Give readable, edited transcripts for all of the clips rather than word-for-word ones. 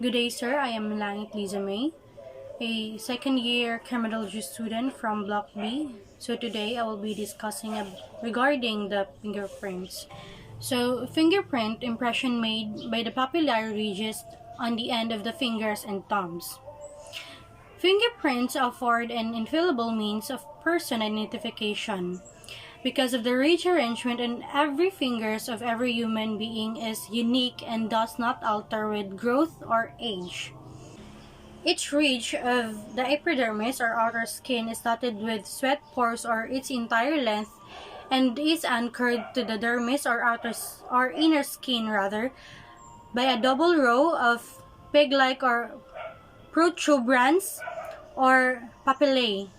Good day, sir. I am Langit Liza May, a second-year criminology student from Block B. So today I will be discussing regarding the fingerprints. So fingerprint impression made by the papillary ridges on the end of the fingers and thumbs. Fingerprints afford an infallible means of person identification because of the ridge arrangement on every fingers of every human being is unique and does not alter with growth or age. Each ridge of the epidermis or outer skin is dotted with sweat pores or its entire length and is anchored to the dermis or inner skin by a double row of peg-like or protuberance or papillae.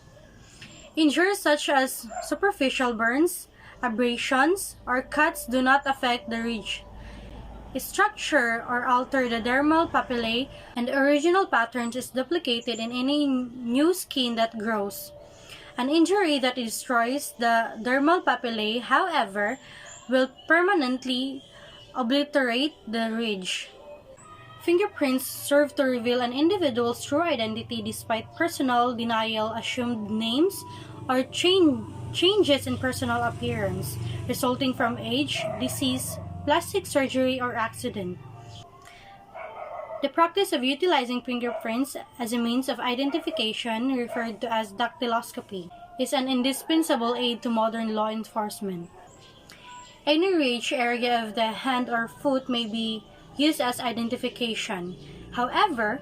Injuries such as superficial burns, abrasions, or cuts do not affect the ridge structure or alter the dermal papillae, and the original patterns is duplicated in any new skin that grows. An injury that destroys the dermal papillae, however, will permanently obliterate the ridge. Fingerprints serve to reveal an individual's true identity despite personal denial, assumed names, or changes in personal appearance resulting from age, disease, plastic surgery, or accident. The practice of utilizing fingerprints as a means of identification, referred to as dactyloscopy, is an indispensable aid to modern law enforcement. Any ridge area of the hand or foot may be used as identification. However,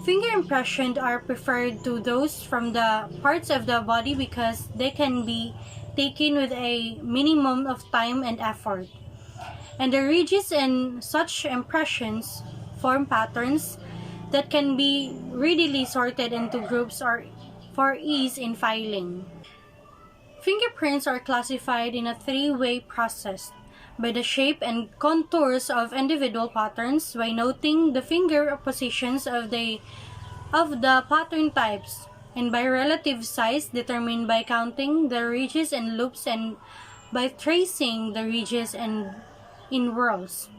finger impressions are preferred to those from the parts of the body because they can be taken with a minimum of time and effort. And the ridges in such impressions form patterns that can be readily sorted into groups or for ease in filing. Fingerprints are classified in a three-way process: by the shape and contours of individual patterns, by noting the finger positions of the pattern types, and by relative size determined by counting the ridges and loops and by tracing the ridges and in whorls.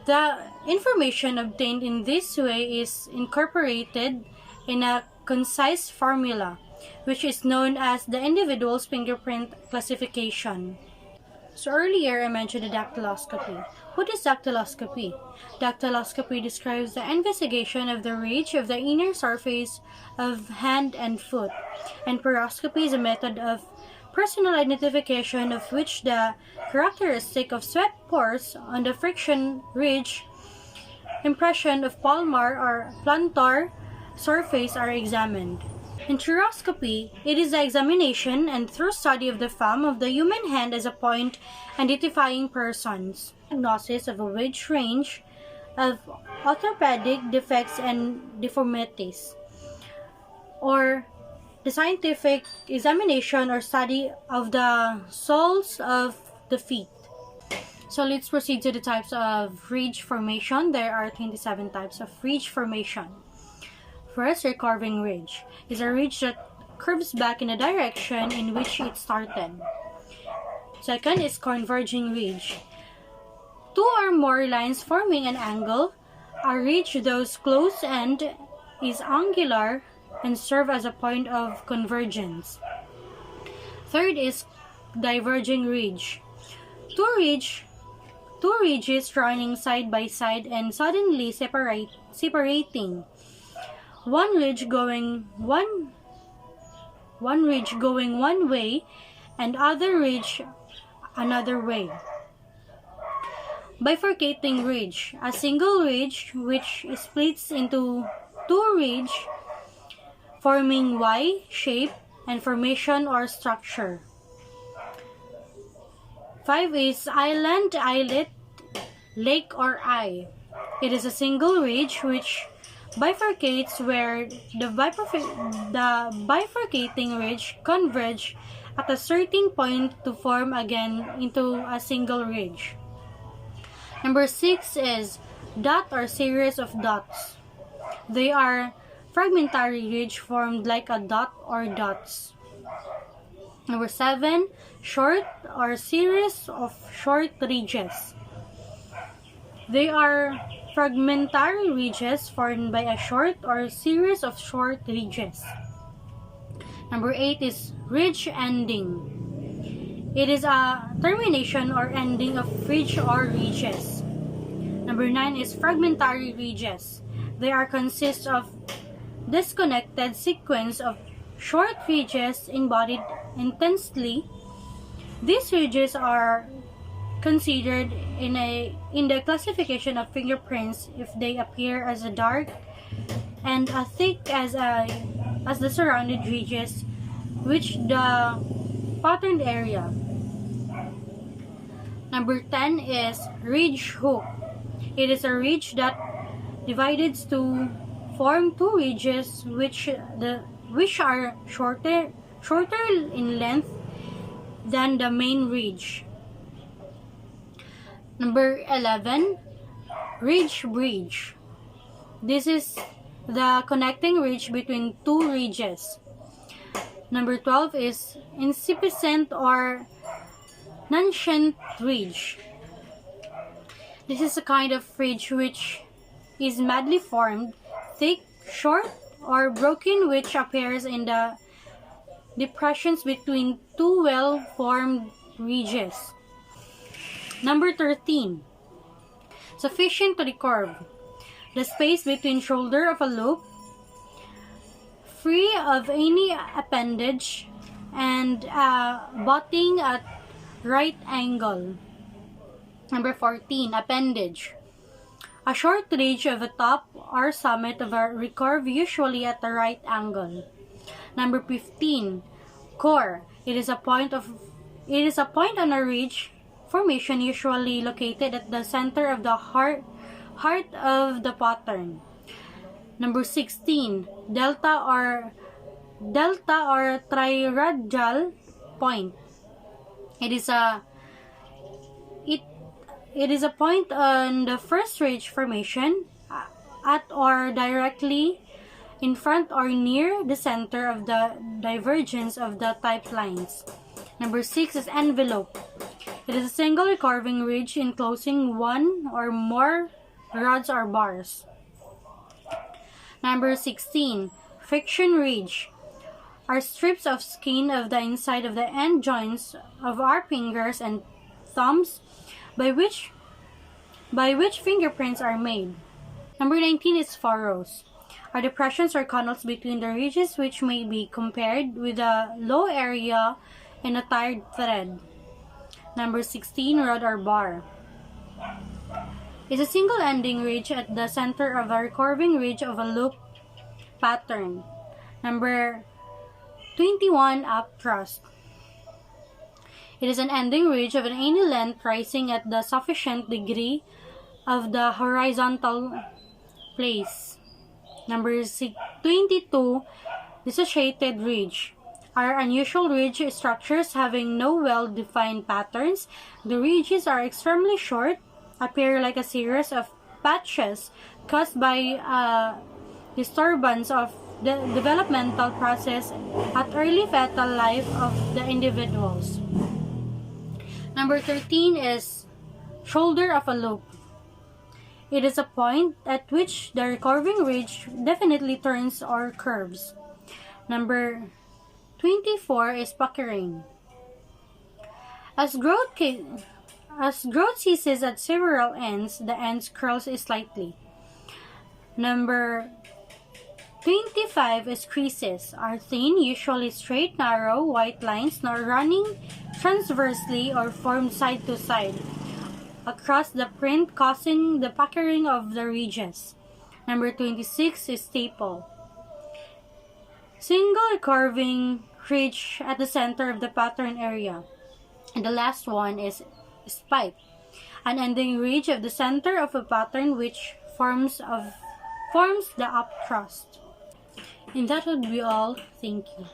The information obtained in this way is incorporated in a concise formula, which is known as the individual's fingerprint classification. So earlier I mentioned the dactyloscopy. What is dactyloscopy? Dactyloscopy describes the investigation of the ridge of the inner surface of hand and foot, and poroscopy is a method of personal identification of which the characteristic of sweat pores on the friction ridge impression of palmar or plantar surface are examined. In thoracoscopy, it is the examination and thorough study of the thumb of the human hand as a point identifying persons. Diagnosis of a wide range of orthopedic defects and deformities, or the scientific examination or study of the soles of the feet. So let's proceed to the types of ridge formation. There are 27 types of ridge formation. First, recurving ridge is a ridge that curves back in the direction in which it started. Second is converging ridge. Two or more lines forming an angle. A ridge whose close end is angular and serve as a point of convergence. Third is diverging ridge. Two ridges running side by side and suddenly separating. One ridge going one way and other ridge another way. Bifurcating ridge, a single ridge which splits into two ridges forming Y shape and formation or structure. 5 is island, islet, lake, or eye. It is a single ridge which bifurcates where the bifurcating ridge converge at a certain point to form again into a single ridge. Number 6 is dot or series of dots. They are fragmentary ridge formed like a dot or dots. Number 7, short or series of short ridges. They are fragmentary ridges formed by a short or series of short ridges. Number 8 is ridge ending. It is a termination or ending of ridge or ridges. Number 9 is fragmentary ridges. They are consist of disconnected sequence of short ridges embodied intensely. These ridges are considered in the classification of fingerprints if they appear as a dark and as thick as the surrounded ridges which the patterned area. Number 10 is ridge hook. It is a ridge that divided to form two ridges which are shorter in length than the main ridge. Number 11, ridge bridge. This is the connecting ridge between two ridges. Number 12 is incipient or nascent ridge. This is a kind of ridge which is madly formed, thick, short, or broken, which appears in the depressions between two well-formed ridges. Number 13, sufficient to the curve. The space between shoulder of a loop, free of any appendage, and butting at right angle. Number 14, appendage. A short ridge of the top or summit of a recurve, usually at the right angle. Number 15, core. It is a point on a ridge formation usually located at the center of the heart of the pattern. Number 16, delta or triradial point. It is a point on the first ridge formation at or directly in front or near the center of the divergence of the type lines. Number 6 is envelope. It is a single recurving ridge enclosing one or more rods or bars. Number 16, friction ridge. Are strips of skin of the inside of the end joints of our fingers and thumbs by which fingerprints are made. Number 19 is furrows. Are depressions or canals between the ridges which may be compared with a low area in a tied thread. Number 16, rod or bar. Is a single ending ridge at the center of a recurving ridge of a loop pattern. Number 21, up thrust. It is an ending ridge of any length rising at the sufficient degree of the horizontal place. Number 22, dissociated ridge. Are unusual ridge structures having no well-defined patterns. The ridges are extremely short, appear like a series of patches caused by a disturbance of the developmental process at early fetal life of the individuals. Number 13 is shoulder of a loop. It is a point at which the recurving ridge definitely turns or curves. Number 24 is puckering. As growth ceases at several ends, the ends curls slightly. Number 25 is creases. Are thin, usually straight, narrow, white lines, not running transversely or formed side to side across the print, causing the puckering of the ridges. Number 26 is staple. Single curving ridge at the center of the pattern area. And the last one is spike, an ending ridge of the center of a pattern which forms the up thrust. And that would be all. Thank you.